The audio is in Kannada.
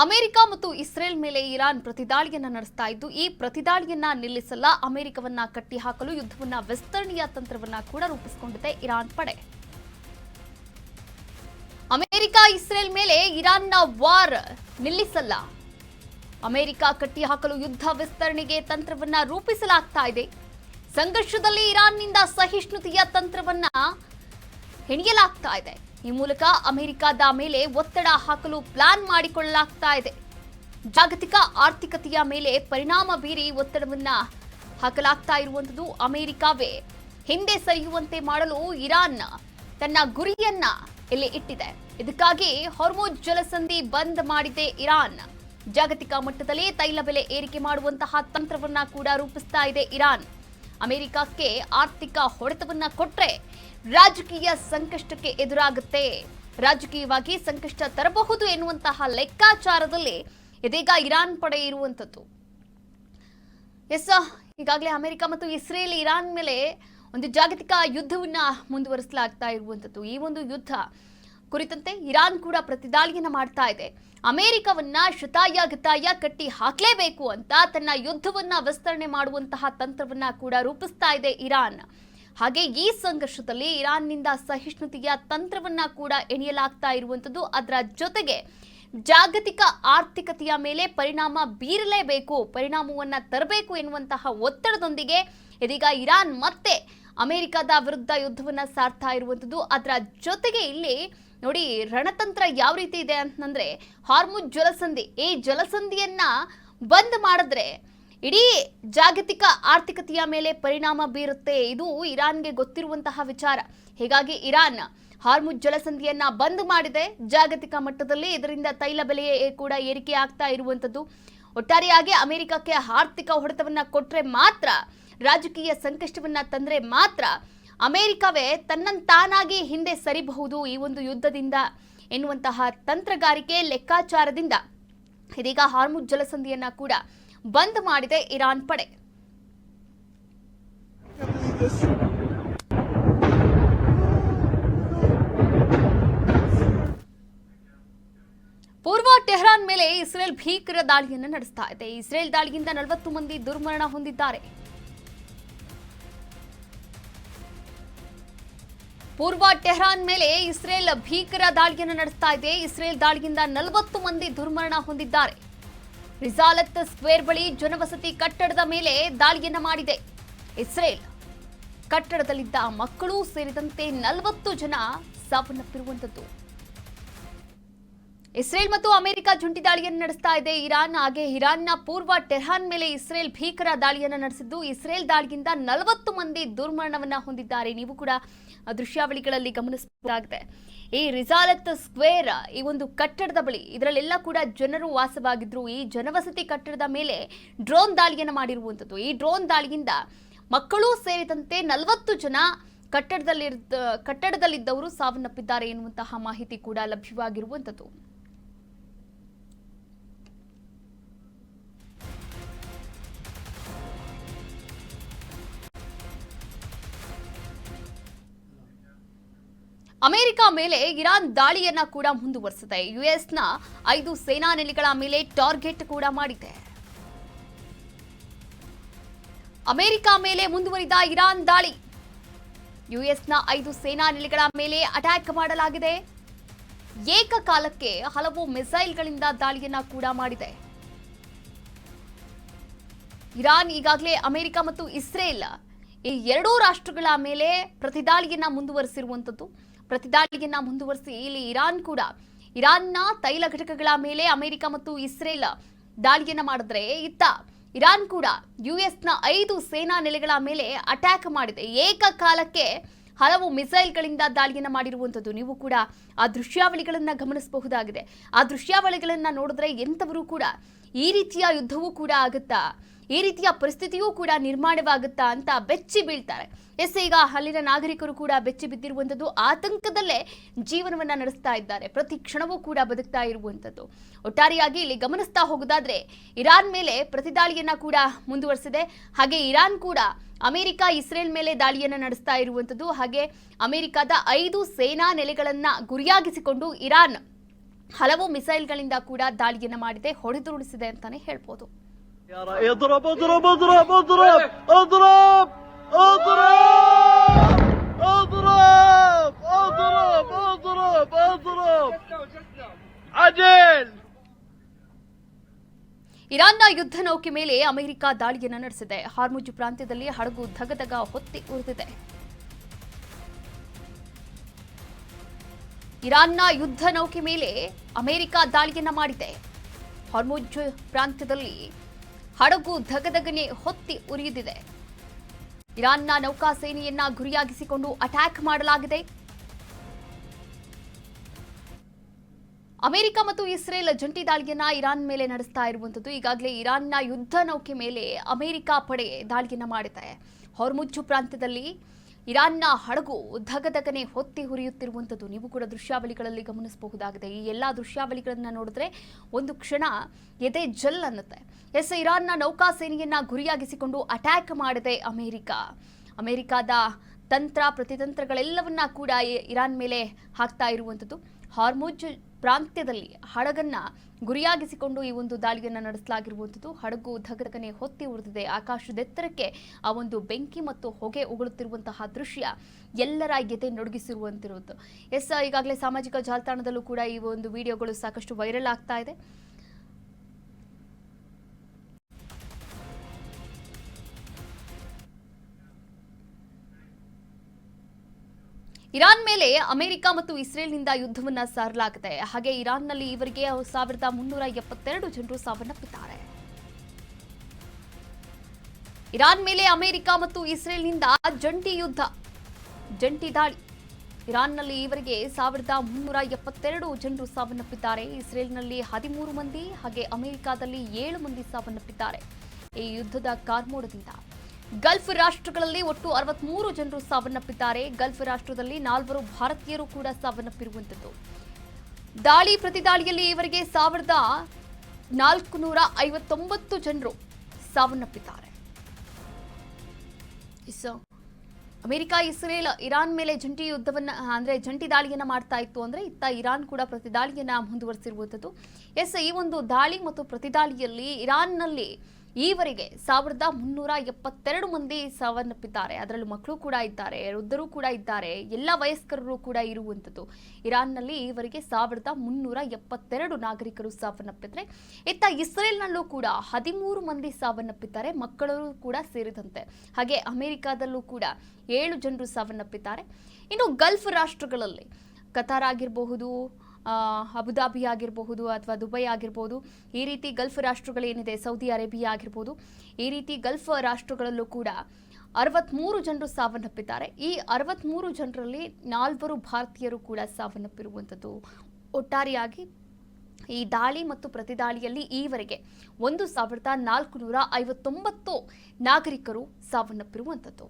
ಅಮೆರಿಕ ಮತ್ತು ಇಸ್ರೇಲ್ ಮೇಲೆ ಇರಾನ್ ಪ್ರತಿದಾಳಿಯನ್ನ ನಡೆಸ್ತಾ ಇದ್ದು, ಈ ಪ್ರತಿದಾಳಿಯನ್ನ ನಿಲ್ಲಿಸಲ್ಲ, ಅಮೆರಿಕವನ್ನ ಕಟ್ಟಿಹಾಕಲು ಯುದ್ಧವನ್ನ ವಿಸ್ತರಣೆಯ ತಂತ್ರವನ್ನ ಕೂಡ ರೂಪಿಸಿಕೊಂಡಿದೆ ಇರಾನ್ ಪಡೆ. ಅಮೆರಿಕ ಇಸ್ರೇಲ್ ಮೇಲೆ ಇರಾನ್ನ ವಾರ್ ನಿಲ್ಲಿಸಲ್ಲ, ಅಮೆರಿಕ ಕಟ್ಟಿಹಾಕಲು ಯುದ್ಧ ವಿಸ್ತರಣೆಗೆ ತಂತ್ರವನ್ನ ರೂಪಿಸಲಾಗ್ತಾ ಇದೆ. ಸಂಘರ್ಷದಲ್ಲಿ ಇರಾನ್ನಿಂದ ಸಹಿಷ್ಣುತೆಯ ತಂತ್ರವನ್ನ ಹೆಣೆಯಲಾಗ್ತಾ ಇದೆ. ಈ ಮೂಲಕ ಅಮೆರಿಕದ ಮೇಲೆ ಒತ್ತಡ ಹಾಕಲು ಪ್ಲಾನ್ ಮಾಡಿಕೊಳ್ಳಲಾಗ್ತಾ ಇದೆ. ಜಾಗತಿಕ ಆರ್ಥಿಕತೆಯ ಮೇಲೆ ಪರಿಣಾಮ ಬೀರಿ ಒತ್ತಡವನ್ನ ಹಾಕಲಾಗ್ತಾ ಇರುವಂತದ್ದು. ಅಮೆರಿಕವೇ ಹಿಂದೆ ಸರಿಯುವಂತೆ ಮಾಡಲು ಇರಾನ್ ತನ್ನ ಗುರಿಯನ್ನ ಇಲ್ಲಿ ಇಟ್ಟಿದೆ. ಇದಕ್ಕಾಗಿ ಹಾರ್ಮುಜ್ ಜಲಸಂಧಿ ಬಂದ್ ಮಾಡಿದೆ ಇರಾನ್. ಜಾಗತಿಕ ಮಟ್ಟದಲ್ಲಿ ತೈಲ ಬೆಲೆ ಏರಿಕೆ ಮಾಡುವಂತಹ ತಂತ್ರವನ್ನ ಕೂಡ ರೂಪಿಸ್ತಾ ಇದೆ ಇರಾನ್. ಅಮೆರಿಕಕ್ಕೆ ಆರ್ಥಿಕ ಹೊಡೆತವನ್ನ ಕೊಟ್ರೆ ರಾಜಕೀಯ ಸಂಕಷ್ಟಕ್ಕೆ ಎದುರಾಗುತ್ತೆ, ರಾಜಕೀಯವಾಗಿ ಸಂಕಷ್ಟ ತರಬಹುದು ಎನ್ನುವಂತಹ ಲೆಕ್ಕಾಚಾರದಲ್ಲಿ ಇದೀಗ ಇರಾನ್ ಪಡೆ ಇರುವಂತದ್ದು. ಈಗಾಗಲೇ ಅಮೆರಿಕ ಮತ್ತು ಇಸ್ರೇಲ್ ಇರಾನ್ ಮೇಲೆ ಒಂದು ಜಾಗತಿಕ ಯುದ್ಧವನ್ನ ಮುಂದುವರಿಸಲಾಗ್ತಾ ಇರುವಂತದ್ದು. ಈ ಒಂದು ಯುದ್ಧ ಕುರಿತಂತೆ ಇರಾನ್ ಕೂಡ ಪ್ರತಿದಾಳಿಯನ್ನ ಮಾಡ್ತಾ ಇದೆ. ಅಮೆರಿಕವನ್ನ ಶತಾಯ ಕಟ್ಟಿ ಹಾಕಲೇಬೇಕು ಅಂತ ತನ್ನ ಯುದ್ಧವನ್ನ ವಿಸ್ತರಣೆ ಮಾಡುವಂತಹ ತಂತ್ರವನ್ನ ಕೂಡ ರೂಪಿಸ್ತಾ ಇದೆ ಇರಾನ್. ಹಾಗೆ ಈ ಸಂಘರ್ಷದಲ್ಲಿ ಇರಾನ್ನಿಂದ ಸಹಿಷ್ಣುತೆಯ ತಂತ್ರವನ್ನ ಕೂಡ ಎಣೆಯಲಾಗ್ತಾ ಇರುವಂತದ್ದು. ಅದರ ಜೊತೆಗೆ ಜಾಗತಿಕ ಆರ್ಥಿಕತೆಯ ಮೇಲೆ ಪರಿಣಾಮ ಬೀರಲೇಬೇಕು, ಪರಿಣಾಮವನ್ನ ತರಬೇಕು ಎನ್ನುವಂತಹ ಒತ್ತಡದೊಂದಿಗೆ ಇದೀಗ ಇರಾನ್ ಮತ್ತೆ ಅಮೆರಿಕದ ವಿರುದ್ಧ ಯುದ್ಧವನ್ನ ಸಾರ್ತಾ ಇರುವಂತದ್ದು. ಅದರ ಜೊತೆಗೆ ಇಲ್ಲಿ ನೋಡಿ ರಣತಂತ್ರ ಯಾವ ರೀತಿ ಇದೆ ಅಂತಂದ್ರೆ, ಹಾರ್ಮುಜ್ ಜಲಸಂಧಿ, ಈ ಜಲಸಂಧಿಯನ್ನ ಬಂದ್ ಮಾಡಿದ್ರೆ ಇಡೀ ಜಾಗತಿಕ ಆರ್ಥಿಕತೆಯ ಮೇಲೆ ಪರಿಣಾಮ ಬೀರುತ್ತೆ. ಇದು ಇರಾನ್ಗೆ ಗೊತ್ತಿರುವಂತಹ ವಿಚಾರ. ಹೀಗಾಗಿ ಇರಾನ್ ಹಾರ್ಮುಜ್ ಜಲಸಂಧಿಯನ್ನ ಬಂದ್ ಮಾಡಿದೆ. ಜಾಗತಿಕ ಮಟ್ಟದಲ್ಲಿ ಇದರಿಂದ ತೈಲ ಬೆಲೆ ಕೂಡ ಏರಿಕೆ ಆಗ್ತಾ ಇರುವಂತದ್ದು. ಒಟ್ಟಾರೆಯಾಗಿ ಅಮೆರಿಕಕ್ಕೆ ಆರ್ಥಿಕ ಹೊಡೆತವನ್ನ ಕೊಟ್ರೆ ಮಾತ್ರ, ರಾಜಕೀಯ ಸಂಕಷ್ಟವನ್ನ ತಂದ್ರೆ ಮಾತ್ರ ಅಮೆರಿಕವೇ ತನ್ನಂತಾನಾಗಿ ಹಿಂದೆ ಸರಿಬಹುದು ಈ ಒಂದು ಯುದ್ಧದಿಂದ ಎನ್ನುವಂತಹ ತಂತ್ರಗಾರಿಕೆ ಲೆಕ್ಕಾಚಾರದಿಂದ ಇದೀಗ ಹಾರ್ಮುಜ್ ಜಲಸಂಧಿಯನ್ನ ಕೂಡ ಬಂದ್ ಮಾಡಿದೆ ಇರಾನ್ ಪಡೆ. ಪೂರ್ವ ಟೆಹರಾನ್ ಮೇಲೆ ಇಸ್ರೇಲ್ ಭೀಕರ ದಾಳಿಯನ್ನು ನಡೆಸ್ತಾ ಇದೆ. ಇಸ್ರೇಲ್ ದಾಳಿಯಿಂದ 40 ಮಂದಿ ದುರ್ಮರಣ ಹೊಂದಿದ್ದಾರೆ. ಪೂರ್ವ ಟೆಹರಾನ್ ಮೇಲೆ ಇಸ್ರೇಲ್ ಭೀಕರ ದಾಳಿಯನ್ನು ನಡೆಸ್ತಾ ಇದೆ. ಇಸ್ರೇಲ್ ದಾಳಿಯಿಂದ 40 ಮಂದಿ ದುರ್ಮರಣ ಹೊಂದಿದ್ದಾರೆ. ರಿಸಾಲತ್ ಸ್ಕ್ವೇರ್ ಬಳಿ ಜನವಸತಿ ಕಟ್ಟಡದ ಮೇಲೆ ದಾಳಿಯನ್ನ ಮಾಡಿದೆ ಇಸ್ರೇಲ್. ಕಟ್ಟಡದಲ್ಲಿದ್ದ ಮಕ್ಕಳು ಸೇರಿದಂತೆ 40 ಜನ ಸಾವನ್ನಪ್ಪಿರುವಂತದ್ದು. ಇಸ್ರೇಲ್ ಮತ್ತು ಅಮೆರಿಕ ಜಂಟಿ ದಾಳಿಯನ್ನು ನಡೆಸ್ತಾ ಇದೆ ಇರಾನ್. ಹಾಗೆ ಇರಾನ್ನ ಪೂರ್ವ ಟೆಹರಾನ್ ಮೇಲೆ ಇಸ್ರೇಲ್ ಭೀಕರ ದಾಳಿಯನ್ನು ನಡೆಸಿದ್ದು, ಇಸ್ರೇಲ್ ದಾಳಿಯಿಂದ 40 ಮಂದಿ ದುರ್ಮರಣವನ್ನ ಹೊಂದಿದ್ದಾರೆ. ನೀವು ಕೂಡ ದೃಶ್ಯಾವಳಿಗಳಲ್ಲಿ ಗಮನಿಸಬಹುದಾಗಿದೆ. ಈ ರಿಸಾಲತ್ ಸ್ಕ್ವೇರ್, ಈ ಒಂದು ಕಟ್ಟಡದ ಬಳಿ, ಇದರಲ್ಲೆಲ್ಲ ಕೂಡ ಜನರು ವಾಸವಾಗಿದ್ರು. ಈ ಜನವಸತಿ ಕಟ್ಟಡದ ಮೇಲೆ ಡ್ರೋನ್ ದಾಳಿಯನ್ನು ಮಾಡಿರುವಂತದ್ದು. ಈ ಡ್ರೋನ್ ದಾಳಿಯಿಂದ ಮಕ್ಕಳು ಸೇರಿದಂತೆ 40 ಜನ ಕಟ್ಟಡದಲ್ಲಿದ್ದವರು ಸಾವನ್ನಪ್ಪಿದ್ದಾರೆ ಎನ್ನುವಂತಹ ಮಾಹಿತಿ ಕೂಡ ಲಭ್ಯವಾಗಿರುವಂತದ್ದು. ಅಮೆರಿಕ ಮೇಲೆ ಇರಾನ್ ದಾಳಿಯನ್ನ ಕೂಡ ಮುಂದುವರಿಸಿದೆ. ಯುಎಸ್ನ 5 ಸೇನಾ ನೆಲೆಗಳ ಮೇಲೆ ಟಾರ್ಗೆಟ್ ಕೂಡ ಮಾಡಿದೆ. ಅಮೆರಿಕ ಮೇಲೆ ಮುಂದುವರಿದ ಇರಾನ್ ದಾಳಿ. ಯುಎಸ್ನ 5 ಸೇನಾ ನೆಲೆಗಳ ಮೇಲೆ ಅಟ್ಯಾಕ್ ಮಾಡಲಾಗಿದೆ. ಏಕಕಾಲಕ್ಕೆ ಹಲವು ಮಿಸೈಲ್ಗಳಿಂದ ದಾಳಿಯನ್ನ ಕೂಡ ಮಾಡಿದೆ. ಇರಾನ್ ಈಗಾಗಲೇ ಅಮೆರಿಕ ಮತ್ತು ಇಸ್ರೇಲ್ ಈ ಎರಡೂ ರಾಷ್ಟ್ರಗಳ ಮೇಲೆ ಪ್ರತಿದಾಳಿಯನ್ನ ಮುಂದುವರಿಸಿರುವಂತದ್ದು. ಪ್ರತಿದಾಳಿಯನ್ನ ಮುಂದುವರಿಸಿ ಇಲ್ಲಿ ಇರಾನ್ನ ತೈಲ ಘಟಕಗಳ ಮೇಲೆ ಅಮೆರಿಕ ಮತ್ತು ಇಸ್ರೇಲ್ ದಾಳಿಯನ್ನ ಮಾಡಿದ್ರೆ, ಇತ್ತ ಇರಾನ್ ಕೂಡ ಯುಎಸ್ನ 5 ಸೇನಾ ನೆಲೆಗಳ ಮೇಲೆ ಅಟ್ಯಾಕ್ ಮಾಡಿದೆ. ಏಕಕಾಲಕ್ಕೆ ಹಲವು ಮಿಸೈಲ್ಗಳಿಂದ ದಾಳಿಯನ್ನ ಮಾಡಿರುವಂತದ್ದು. ನೀವು ಕೂಡ ಆ ದೃಶ್ಯಾವಳಿಗಳನ್ನ ಗಮನಿಸಬಹುದಾಗಿದೆ. ಆ ದೃಶ್ಯಾವಳಿಗಳನ್ನ ನೋಡಿದ್ರೆ ಎಂಥವರು ಕೂಡ ಈ ರೀತಿಯ ಯುದ್ಧವೂ ಕೂಡ ಆಗುತ್ತಾ, ಈ ರೀತಿಯ ಪರಿಸ್ಥಿತಿಯೂ ಕೂಡ ನಿರ್ಮಾಣವಾಗುತ್ತಾ ಅಂತ ಬೆಚ್ಚಿ ಬೀಳ್ತಾರೆ. ಈಗ ಅಲ್ಲಿನ ನಾಗರಿಕರು ಕೂಡ ಬೆಚ್ಚಿ ಬಿದ್ದಿರುವಂಥದ್ದು, ಆತಂಕದಲ್ಲೇ ಜೀವನವನ್ನ ನಡೆಸ್ತಾ ಇದ್ದಾರೆ. ಪ್ರತಿ ಕ್ಷಣವೂ ಕೂಡ ಬದುಕ್ತಾ ಇರುವಂಥದ್ದು. ಒಟ್ಟಾರೆಯಾಗಿ ಇಲ್ಲಿ ಗಮನಿಸ್ತಾ ಹೋಗೋದಾದ್ರೆ ಇರಾನ್ ಮೇಲೆ ಪ್ರತಿದಾಳಿಯನ್ನ ಕೂಡ ಮುಂದುವರಿಸಿದೆ. ಹಾಗೆ ಇರಾನ್ ಕೂಡ ಅಮೆರಿಕ ಇಸ್ರೇಲ್ ಮೇಲೆ ದಾಳಿಯನ್ನ ನಡೆಸ್ತಾ ಇರುವಂಥದ್ದು. ಹಾಗೆ ಅಮೆರಿಕದ 5 ಸೇನಾ ನೆಲೆಗಳನ್ನ ಗುರಿಯಾಗಿಸಿಕೊಂಡು ಇರಾನ್ ಹಲವು ಮಿಸೈಲ್ಗಳಿಂದ ಕೂಡ ದಾಳಿಯನ್ನು ಮಾಡಿದೆ, ಹೊಡೆದುರುಳಿಸಿದೆ ಅಂತಾನೆ ಹೇಳ್ಬೋದು. ಇರಾನ್ನ ಯುದ್ಧ ನೌಕೆ ಮೇಲೆ ಅಮೆರಿಕ ದಾಳಿಯನ್ನು ನಡೆಸಿದೆ. ಹಾರ್ಮುಜ್ ಪ್ರಾಂತ್ಯದಲ್ಲಿ ಹಡಗು ಧಗಧಗ ಹೊತ್ತಿ ಉರಿದಿದೆ. ಇರಾನ್ನ ಯುದ್ಧ ನೌಕೆ ಮೇಲೆ ಅಮೆರಿಕ ದಾಳಿಯನ್ನ ಮಾಡಿದೆ. ಹಾರ್ಮುಜ್ ಪ್ರಾಂತ್ಯದಲ್ಲಿ ಹಡಗು ಧಗಧಗನೆ ಹೊತ್ತಿ ಉರಿದಿದೆ. ಇರಾನ್ನ ನೌಕಾಸೇನೆಯನ್ನ ಗುರಿಯಾಗಿಸಿಕೊಂಡು ಅಟ್ಯಾಕ್ ಮಾಡಲಾಗಿದೆ. ಅಮೆರಿಕ ಮತ್ತು ಇಸ್ರೇಲ್ ಜಂಟಿ ದಾಳಿಯನ್ನ ಇರಾನ್ ಮೇಲೆ ನಡೆಸ್ತಾ ಇರುವಂತದ್ದು. ಈಗಾಗಲೇ ಇರಾನ್ನ ಯುದ್ಧ ನೌಕೆ ಮೇಲೆ ಅಮೆರಿಕ ಪಡೆ ದಾಳಿಯನ್ನ ಮಾಡಿದೆ. ಹಾರ್ಮುಜ್ ಪ್ರಾಂತ್ಯದಲ್ಲಿ ಇರಾನ್ನ ಹಡಗು ಧಗಧಗನೆ ಹೊತ್ತಿ ಹುರಿಯುತ್ತಿರುವಂಥದ್ದು ನೀವು ಕೂಡ ದೃಶ್ಯಾವಳಿಗಳಲ್ಲಿ ಗಮನಿಸಬಹುದಾಗಿದೆ. ಈ ಎಲ್ಲ ದೃಶ್ಯಾವಳಿಗಳನ್ನ ನೋಡಿದ್ರೆ ಒಂದು ಕ್ಷಣ ಎದೆ ಜಲ್ ಅನ್ನುತ್ತೆ. ಇರಾನ್ನ ನೌಕಾಸೇನೆಯನ್ನ ಗುರಿಯಾಗಿಸಿಕೊಂಡು ಅಟ್ಯಾಕ್ ಮಾಡಿದೆ ಅಮೆರಿಕಾದ ತಂತ್ರ ಪ್ರತಿತಂತ್ರಗಳೆಲ್ಲವನ್ನ ಕೂಡ ಇರಾನ್ ಮೇಲೆ ಹಾಕ್ತಾ ಇರುವಂಥದ್ದು. ಹಾರ್ಮುಜ್ ಪ್ರಾಂತ್ಯದಲ್ಲಿ ಹಡಗನ್ನ ಗುರಿಯಾಗಿಸಿಕೊಂಡು ಈ ಒಂದು ದಾಳಿಯನ್ನು ನಡೆಸಲಾಗಿರುವಂಥದ್ದು. ಹಡಗು ಧಗಧಗನೆ ಹೊತ್ತಿ ಉರಿದಿದೆ. ಆಕಾಶದೆತ್ತರಕ್ಕೆ ಆ ಒಂದು ಬೆಂಕಿ ಮತ್ತು ಹೊಗೆ ಉಗುಳುತ್ತಿರುವಂತಹ ದೃಶ್ಯ ಎಲ್ಲರ ಎದೆ ನಡುಗಿಸಿರುವಂತಿರುವುದು. ಈಗಾಗಲೇ ಸಾಮಾಜಿಕ ಜಾಲತಾಣದಲ್ಲೂ ಕೂಡ ಈ ಒಂದು ವಿಡಿಯೋಗಳು ಸಾಕಷ್ಟು ವೈರಲ್ ಆಗ್ತಾ ಇದೆ. ಇರಾನ್ ಮೇಲೆ ಅಮೆರಿಕ ಮತ್ತು ಇಸ್ರೇಲ್ನಿಂದ ಯುದ್ಧವನ್ನ ಸಾರಲಾಗಿದೆ. ಹಾಗೆ ಇರಾನ್ನಲ್ಲಿ ಇವರಿಗೆ 1372 ಜನರು ಸಾವನ್ನಪ್ಪಿದ್ದಾರೆ. ಇರಾನ್ ಮೇಲೆ ಅಮೆರಿಕ ಮತ್ತು ಇಸ್ರೇಲ್ನಿಂದ ಜಂಟಿ ದಾಳಿ. ಇರಾನ್ನಲ್ಲಿ ಇವರಿಗೆ 1372 ಜನರು ಸಾವನ್ನಪ್ಪಿದ್ದಾರೆ. ಇಸ್ರೇಲ್ನಲ್ಲಿ 13 ಮಂದಿ ಹಾಗೆ ಅಮೆರಿಕದಲ್ಲಿ 7 ಮಂದಿ ಸಾವನ್ನಪ್ಪಿದ್ದಾರೆ ಈ ಯುದ್ಧದ ಕಾರ್ಮೋಡದಿಂದ. ಗಲ್ಫ್ ರಾಷ್ಟ್ರಗಳಲ್ಲಿ ಒಟ್ಟು 63 ಜನರು ಸಾವನ್ನಪ್ಪಿದ್ದಾರೆ. ಗಲ್ಫ್ ರಾಷ್ಟ್ರದಲ್ಲಿ 4 ಭಾರತೀಯರು ಕೂಡ ಸಾವನ್ನಪ್ಪಿರುವಂಥದ್ದು. ದಾಳಿ ಪ್ರತಿದಾಳಿಯಲ್ಲಿ ಇವರಿಗೆ 1459 ಜನರು ಸಾವನ್ನಪ್ಪಿದ್ದಾರೆ. ಅಮೆರಿಕ ಇಸ್ರೇಲ್ ಇರಾನ್ ಮೇಲೆ ಜಂಟಿ ದಾಳಿಯನ್ನ ಮಾಡ್ತಾ ಇತ್ತು ಅಂದ್ರೆ ಇತ್ತ ಇರಾನ್ ಕೂಡ ಪ್ರತಿದಾಳಿಯನ್ನ ಮುಂದುವರಿಸಿರುವಂಥದ್ದು. ಈ ಒಂದು ದಾಳಿ ಮತ್ತು ಪ್ರತಿದಾಳಿಯಲ್ಲಿ ಇರಾನ್ನಲ್ಲಿ ಈವರೆಗೆ 1372 ಮಂದಿ ಸಾವನ್ನಪ್ಪಿದ್ದಾರೆ. ಅದರಲ್ಲೂ ಮಕ್ಕಳು ಕೂಡ ಇದ್ದಾರೆ, ವೃದ್ಧರು ಕೂಡ ಇದ್ದಾರೆ, ಎಲ್ಲ ವಯಸ್ಕರು ಕೂಡ ಇರುವಂಥದ್ದು. ಇರಾನ್ನಲ್ಲಿ ಈವರೆಗೆ 1372 ನಾಗರಿಕರು ಸಾವನ್ನಪ್ಪಿದ್ರೆ ಇತ್ತ ಇಸ್ರೇಲ್ನಲ್ಲೂ ಕೂಡ 13 ಮಂದಿ ಸಾವನ್ನಪ್ಪಿದ್ದಾರೆ, ಮಕ್ಕಳು ಕೂಡ ಸೇರಿದಂತೆ. ಹಾಗೆ ಅಮೆರಿಕದಲ್ಲೂ ಕೂಡ 7 ಜನರು ಸಾವನ್ನಪ್ಪಿದ್ದಾರೆ. ಇನ್ನು ಗಲ್ಫ್ ರಾಷ್ಟ್ರಗಳಲ್ಲಿ ಕತಾರ್ ಆಗಿರಬಹುದು, ಅಬುದಾಬಿ ಆಗಿರಬಹುದು ಅಥವಾ ದುಬೈ ಆಗಿರಬಹುದು, ಈ ರೀತಿ ಗಲ್ಫ್ ರಾಷ್ಟ್ರಗಳೇನಿದೆ, ಸೌದಿ ಅರೇಬಿಯಾ ಆಗಿರಬಹುದು, ಈ ರೀತಿ ಗಲ್ಫ್ ರಾಷ್ಟ್ರಗಳಲ್ಲೂ ಕೂಡ 63 ಜನರು ಸಾವನ್ನಪ್ಪಿದ್ದಾರೆ. ಈ 63 ಜನರಲ್ಲಿ 4 ಭಾರತೀಯರು ಕೂಡ ಸಾವನ್ನಪ್ಪಿರುವಂಥದ್ದು. ಒಟ್ಟಾರೆಯಾಗಿ ಈ ದಾಳಿ ಮತ್ತು ಪ್ರತಿದಾಳಿಯಲ್ಲಿ ಈವರೆಗೆ 1459 ನಾಗರಿಕರು ಸಾವನ್ನಪ್ಪಿರುವಂಥದ್ದು.